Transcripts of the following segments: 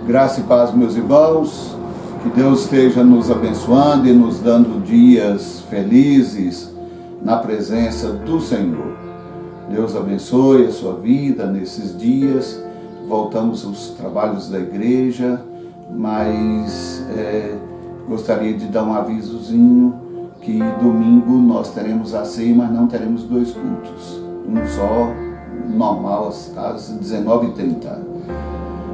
Graça e paz, meus irmãos, que Deus esteja nos abençoando e nos dando dias felizes na presença do Senhor. Deus abençoe a sua vida nesses dias. Voltamos aos trabalhos da igreja, mas gostaria de dar um avisozinho que domingo nós teremos a ceia, mas não teremos dois cultos, um só, normal, às 19h30.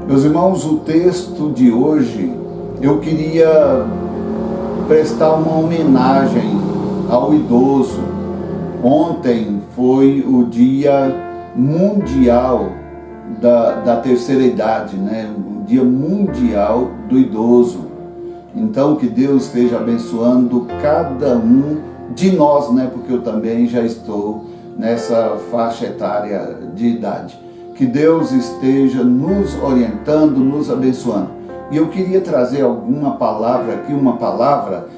Meus irmãos, o texto de hoje, eu queria prestar uma homenagem ao idoso. Ontem foi o Dia Mundial da Terceira Idade, né? O Dia Mundial do Idoso. Então, que Deus esteja abençoando cada um de nós, né? Porque eu também já estou nessa faixa etária de idade. Que Deus esteja nos orientando, nos abençoando. E eu queria trazer alguma palavra aqui, uma palavra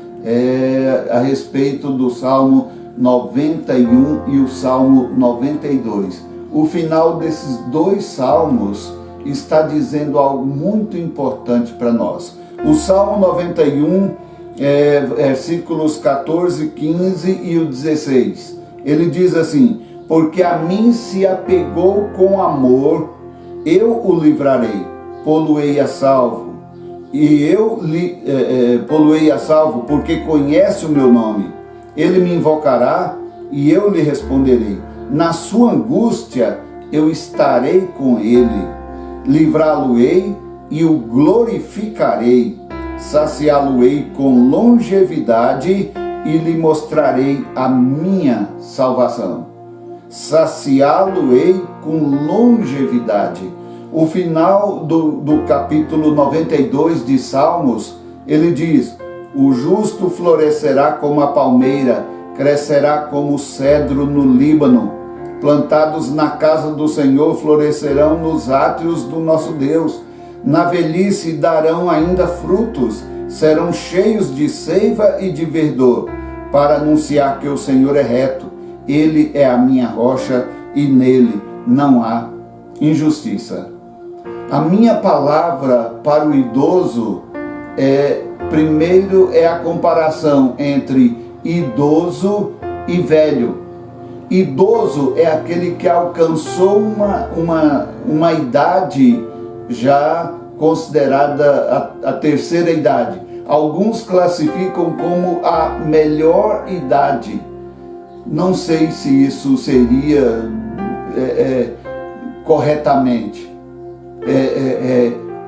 a respeito do Salmo 91 e o Salmo 92. O final desses dois salmos está dizendo algo muito importante para nós. O Salmo 91, versículos 14, 15 e o 16. Ele diz assim: porque a mim se apegou com amor, eu o livrarei, pô-lo-ei a salvo. E eu pô-lo-ei a salvo, porque conhece o meu nome. Ele me invocará e eu lhe responderei. Na sua angústia eu estarei com ele. Livrá-lo-ei e o glorificarei. Saciá-lo-ei com longevidade e lhe mostrarei a minha salvação. Saciá-lo-ei com longevidade. O final do capítulo 92 de Salmos, ele diz: o justo florescerá como a palmeira, crescerá como o cedro no Líbano. Plantados na casa do Senhor, florescerão nos átrios do nosso Deus. Na velhice darão ainda frutos, serão cheios de seiva e de verdor, para anunciar que o Senhor é reto. Ele é a minha rocha e nele não há injustiça. A minha palavra para o idoso primeiro é a comparação entre idoso e velho. Idoso é aquele que alcançou uma idade já considerada a terceira idade. Alguns classificam como a melhor idade. Não sei se isso seria corretamente.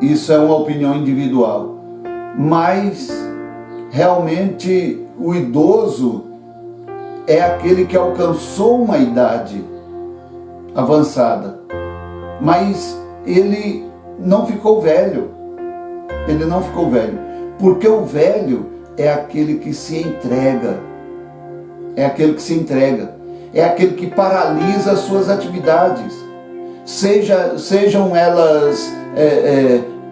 Isso é uma opinião individual. Mas, realmente, o idoso é aquele que alcançou uma idade avançada. Mas ele não ficou velho. Ele não ficou velho. Porque o velho é aquele que se entrega. É aquele que se entrega, é aquele que paralisa as suas atividades, sejam elas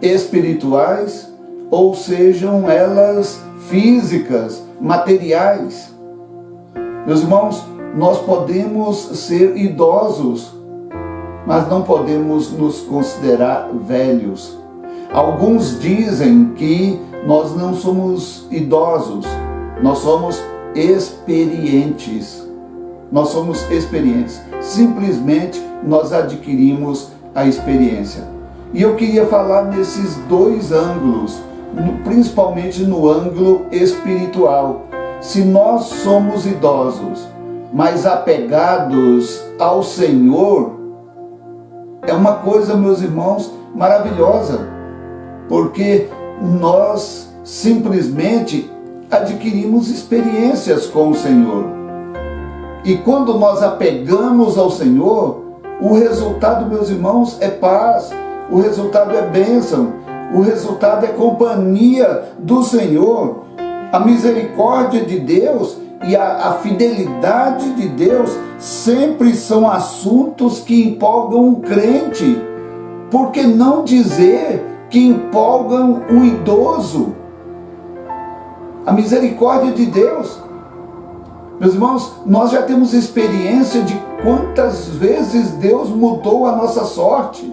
espirituais ou sejam elas físicas, materiais. Meus irmãos, nós podemos ser idosos, mas não podemos nos considerar velhos. Alguns dizem que nós não somos idosos, nós somos experientes. Nós somos experientes. Simplesmente nós adquirimos a experiência. E eu queria falar nesses dois ângulos, principalmente no ângulo espiritual. Se nós somos idosos, mas apegados ao Senhor, é uma coisa, meus irmãos, maravilhosa, porque nós simplesmente adquirimos experiências com o Senhor. E quando nós apegamos ao Senhor, o resultado, meus irmãos, é paz, o resultado é bênção, o resultado é companhia do Senhor. A misericórdia de Deus e a fidelidade de Deus sempre são assuntos que empolgam o crente. Por que não dizer que empolgam o idoso? A misericórdia de Deus. Meus irmãos, nós já temos experiência de quantas vezes Deus mudou a nossa sorte.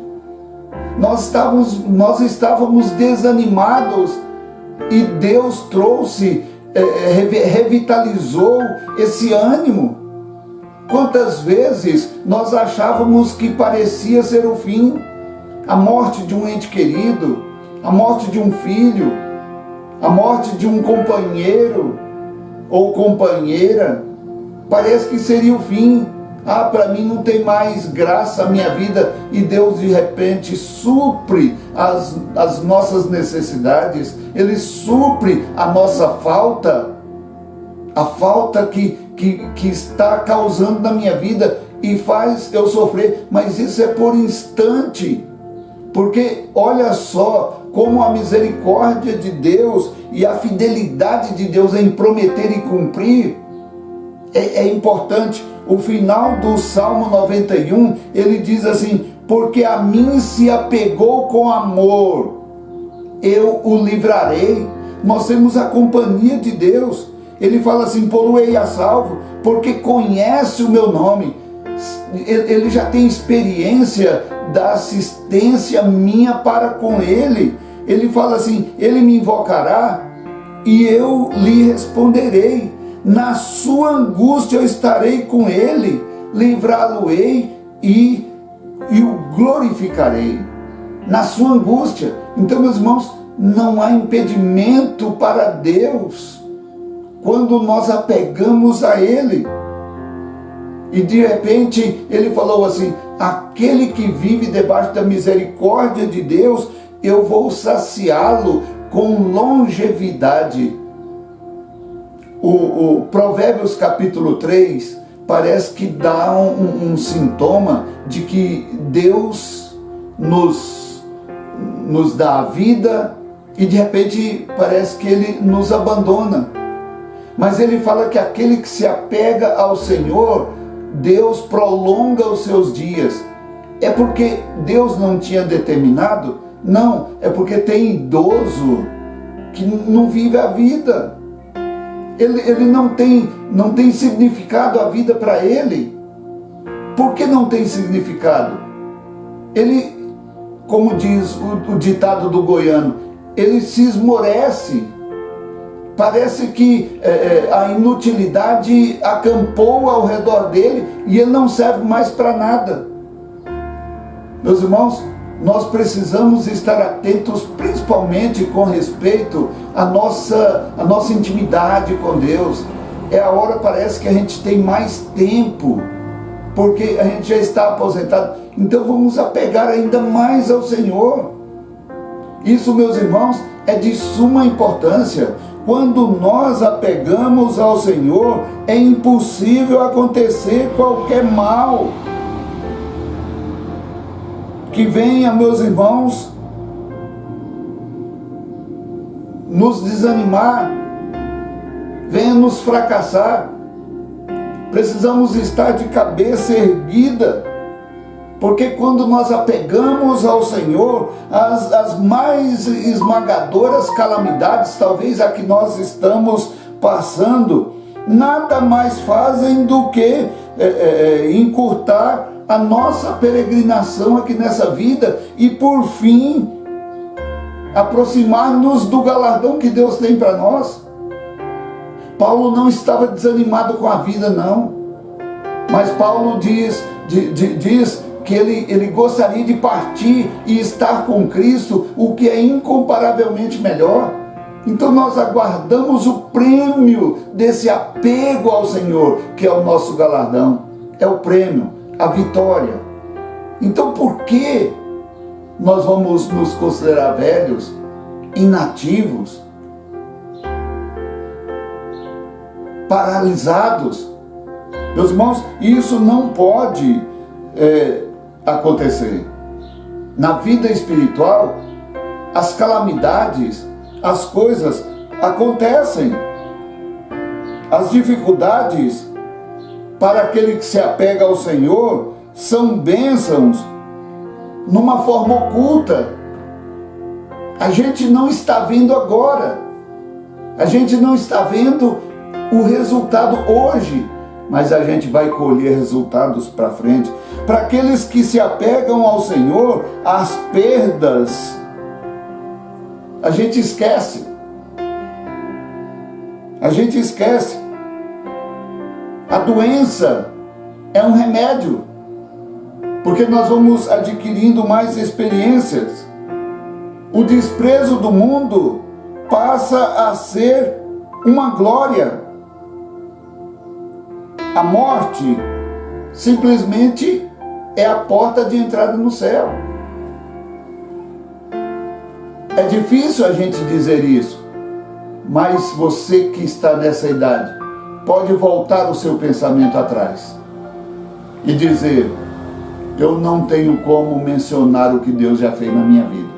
nós estávamos desanimados e Deus trouxe, revitalizou esse ânimo. Quantas vezes nós achávamos que parecia ser o fim, a morte de um ente querido, a morte de um filho, a morte de um companheiro ou companheira, parece que seria o fim. Para mim não tem mais graça a minha vida, e Deus de repente supre as nossas necessidades, Ele supre a nossa falta, a falta que está causando na minha vida e faz eu sofrer, mas isso é por instante, porque olha só como a misericórdia de Deus e a fidelidade de Deus em prometer e cumprir é importante. O final do Salmo 91, ele diz assim: porque a mim se apegou com amor, eu o livrarei. Nós temos a companhia de Deus. Ele fala assim: pô-lo-ei a salvo, porque conhece o meu nome. Ele já tem experiência da assistência minha para com ele. Ele fala assim: ele me invocará e eu lhe responderei. Na sua angústia eu estarei com ele, livrá-lo-ei e o glorificarei. Na sua angústia. Então, meus irmãos, não há impedimento para Deus quando nós apegamos a Ele. E de repente Ele falou assim: aquele que vive debaixo da misericórdia de Deus, eu vou saciá-lo com longevidade. O Provérbios capítulo 3 parece que dá um sintoma de que Deus nos dá a vida e de repente parece que Ele nos abandona. Mas Ele fala que aquele que se apega ao Senhor, Deus prolonga os seus dias. É porque Deus não tinha determinado? Não, é porque tem idoso que não vive a vida. Ele não tem significado a vida para ele. Por que não tem significado? Ele, como diz o ditado do goiano, ele se esmorece. Parece que a inutilidade acampou ao redor dele e ele não serve mais para nada. Meus irmãos, nós precisamos estar atentos, principalmente com respeito à nossa intimidade com Deus. É a hora, parece que a gente tem mais tempo, porque a gente já está aposentado. Então vamos apegar ainda mais ao Senhor. Isso, meus irmãos, é de suma importância. Quando nós apegamos ao Senhor, é impossível acontecer qualquer mal que venha, meus irmãos, nos desanimar, venha nos fracassar. Precisamos estar de cabeça erguida, porque quando nós apegamos ao Senhor, as mais esmagadoras calamidades, talvez a que nós estamos passando, nada mais fazem do que encurtar a nossa peregrinação aqui nessa vida e, por fim, aproximar-nos do galardão que Deus tem para nós. Paulo não estava desanimado com a vida, não. Mas Paulo diz que ele gostaria de partir e estar com Cristo, o que é incomparavelmente melhor. Então nós aguardamos o prêmio desse apego ao Senhor, que é o nosso galardão. É o prêmio, a vitória. Então por que nós vamos nos considerar velhos, inativos, paralisados? Meus irmãos, isso não pode acontecer. Na vida espiritual, as calamidades, as coisas acontecem. As dificuldades, para aquele que se apega ao Senhor, são bênçãos numa forma oculta. A gente não está vendo agora. A gente não está vendo o resultado hoje, mas a gente vai colher resultados para frente. Para aqueles que se apegam ao Senhor, as perdas a gente esquece. A gente esquece. A doença é um remédio, porque nós vamos adquirindo mais experiências. O desprezo do mundo passa a ser uma glória. A morte simplesmente é a porta de entrada no céu. É difícil a gente dizer isso, mas você que está nessa idade pode voltar o seu pensamento atrás e dizer: eu não tenho como mencionar o que Deus já fez na minha vida.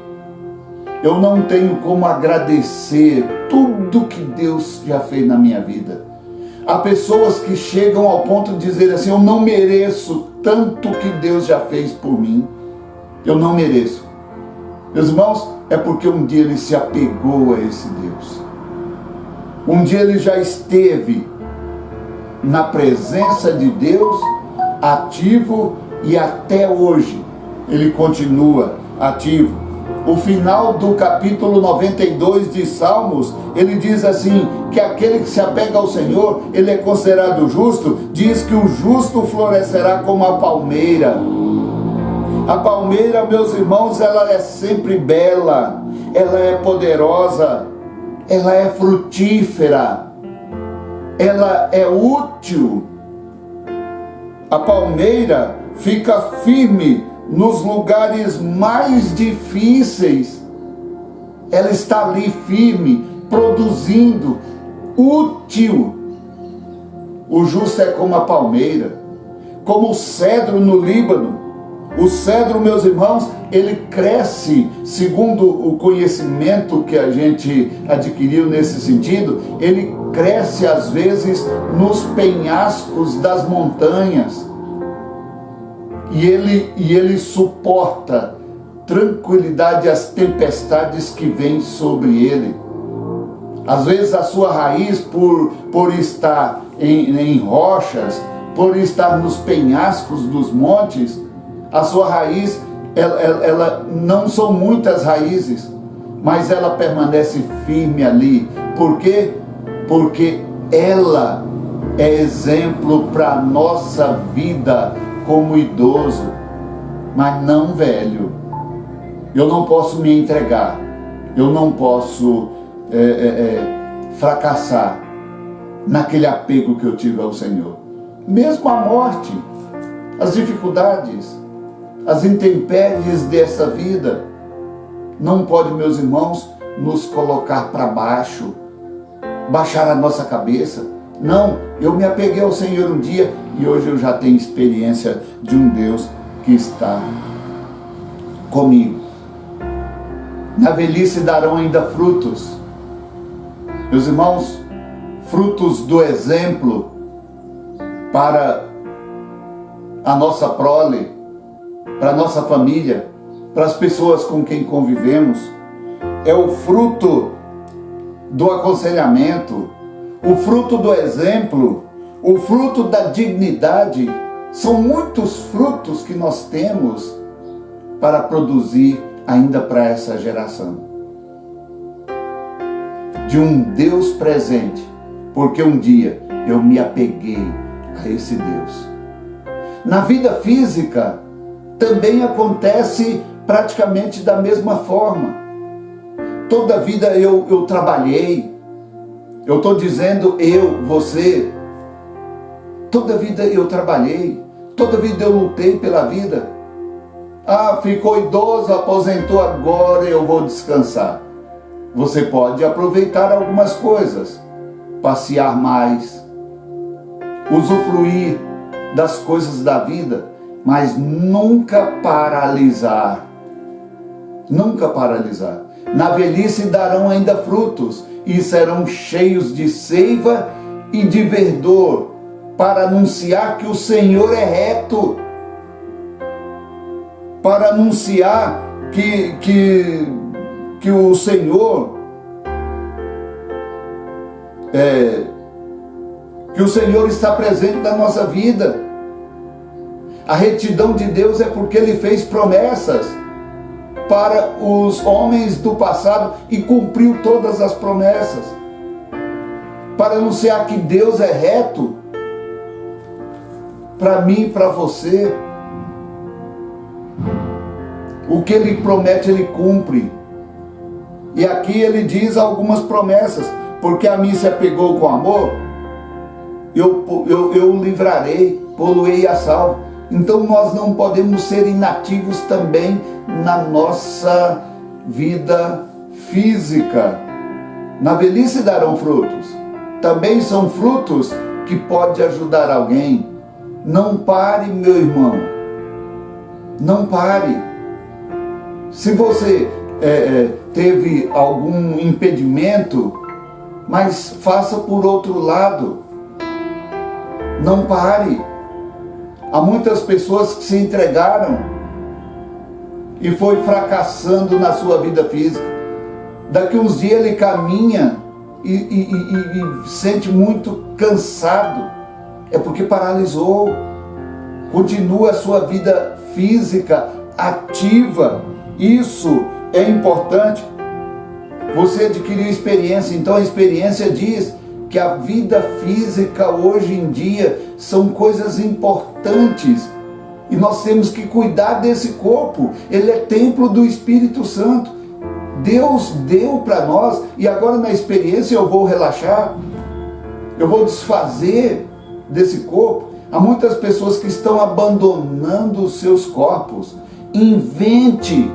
Eu não tenho como agradecer tudo que Deus já fez na minha vida. Há pessoas que chegam ao ponto de dizer assim: eu não mereço tanto que Deus já fez por mim. Eu não mereço. Meus irmãos, é porque um dia ele se apegou a esse Deus. Um dia ele já esteve na presença de Deus, ativo, e até hoje ele continua ativo. O final do capítulo 92 de Salmos, ele diz assim, que aquele que se apega ao Senhor, ele é considerado justo. Diz que o justo florescerá como a palmeira. A palmeira, meus irmãos, ela é sempre bela, ela é poderosa, ela é frutífera, ela é útil. A palmeira fica firme nos lugares mais difíceis. Ela está ali firme, produzindo, útil. O justo é como a palmeira, como o cedro no Líbano. O cedro, meus irmãos, ele cresce, segundo o conhecimento que a gente adquiriu nesse sentido, ele cresce às vezes nos penhascos das montanhas. E ele suporta tranquilidade as tempestades que vêm sobre ele. Às vezes a sua raiz, por estar em rochas, por estar nos penhascos dos montes, a sua raiz, ela não são muitas raízes, mas ela permanece firme ali. Por quê? Porque ela é exemplo para a nossa vida como idoso, mas não velho. Eu não posso me entregar, eu não posso fracassar naquele apego que eu tive ao Senhor. Mesmo a morte, as dificuldades, as intempéries dessa vida, não pode, meus irmãos, nos colocar para baixo, baixar a nossa cabeça. Não, eu me apeguei ao Senhor um dia e hoje eu já tenho experiência de um Deus que está comigo. Na velhice darão ainda frutos. Meus irmãos, frutos do exemplo para a nossa prole, para a nossa família, para as pessoas com quem convivemos. É o fruto do aconselhamento, o fruto do exemplo, o fruto da dignidade. São muitos frutos que nós temos para produzir ainda para essa geração. De um Deus presente, porque um dia eu me apeguei a esse Deus. Na vida física, também acontece praticamente da mesma forma. Toda a vida eu trabalhei. Eu estou dizendo você. Toda a vida eu trabalhei. Toda a vida eu lutei pela vida. Ah, ficou idoso, aposentou, agora eu vou descansar. Você pode aproveitar algumas coisas. Passear mais. Usufruir das coisas da vida. Mas nunca paralisar. Nunca paralisar. Na velhice darão ainda frutos e serão cheios de seiva e de verdor, para anunciar que o Senhor é reto, para anunciar que o Senhor que o Senhor está presente na nossa vida. A retidão de Deus é porque Ele fez promessas para os homens do passado e cumpriu todas as promessas. Para anunciar que Deus é reto, para mim e para você. O que Ele promete, Ele cumpre. E aqui Ele diz algumas promessas. Porque a mim se apegou com amor, eu o livrarei, poluei a salvo. Então nós não podemos ser inativos também na nossa vida física. Na velhice darão frutos. Também são frutos que podem ajudar alguém. Não pare, meu irmão. Não pare. Se você teve algum impedimento, mas faça por outro lado. Não pare. Há muitas pessoas que se entregaram e foi fracassando na sua vida física. Daqui uns dias ele caminha e sente muito cansado. É porque paralisou. Continua a sua vida física ativa. Isso é importante. Você adquiriu experiência, então a experiência diz que a vida física hoje em dia são coisas importantes e nós temos que cuidar desse corpo. Ele é templo do Espírito Santo. Deus deu para nós e agora na experiência eu vou relaxar, eu vou desfazer desse corpo. Há muitas pessoas que estão abandonando os seus corpos. Invente,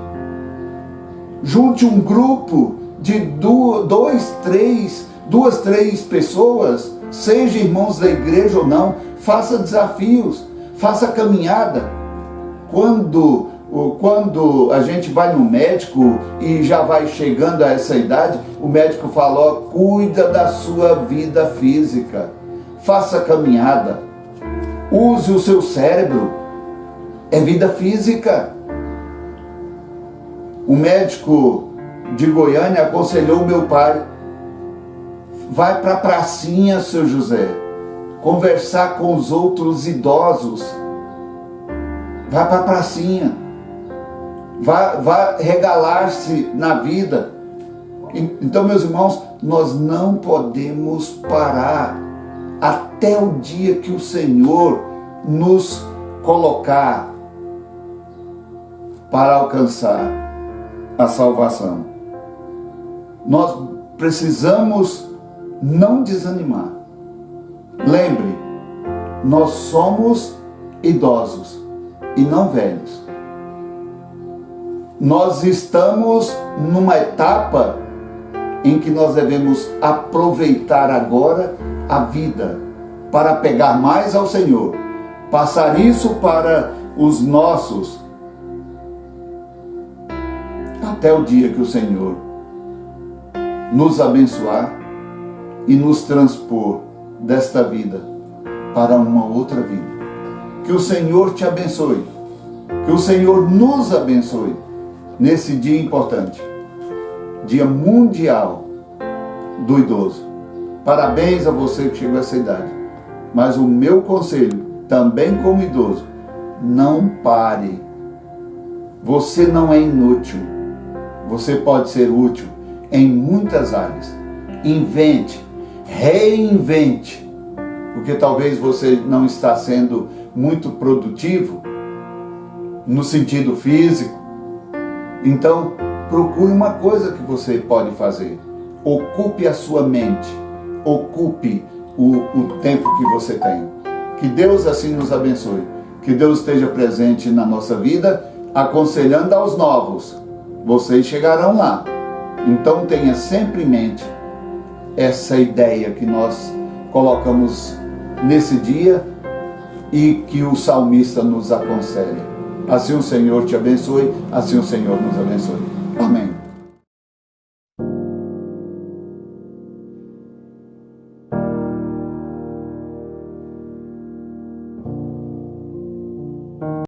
junte um grupo de duas, três pessoas, seja irmãos da igreja ou não, faça desafios, faça caminhada. Quando a gente vai no médico e já vai chegando a essa idade, o médico fala, ó, cuida da sua vida física, faça caminhada, use o seu cérebro, é vida física. O médico de Goiânia aconselhou meu pai, vai para a pracinha, seu José, conversar com os outros idosos, vai para a pracinha, vai regalar-se na vida. Então, meus irmãos, nós não podemos parar até o dia que o Senhor nos colocar para alcançar a salvação. Nós precisamos não desanimar. Lembre, nós somos idosos e não velhos. Nós estamos numa etapa em que nós devemos aproveitar agora a vida para pegar mais ao Senhor, passar isso para os nossos, até o dia que o Senhor nos abençoar e nos transpor desta vida para uma outra vida. Que o Senhor te abençoe, que o Senhor nos abençoe nesse dia importante, Dia Mundial do Idoso. Parabéns a você que chegou a essa idade, mas o meu conselho, também como idoso, não pare. Você não é inútil, você pode ser útil em muitas áreas. Invente, reinvente, porque talvez você não está sendo muito produtivo no sentido físico. Então, procure uma coisa que você pode fazer. Ocupe a sua mente, ocupe o tempo que você tem. Que Deus assim nos abençoe, que Deus esteja presente na nossa vida, aconselhando aos novos. Vocês chegarão lá. Então tenha sempre em mente essa ideia que nós colocamos nesse dia e que o salmista nos aconselha. Assim o Senhor te abençoe, assim o Senhor nos abençoe. Amém.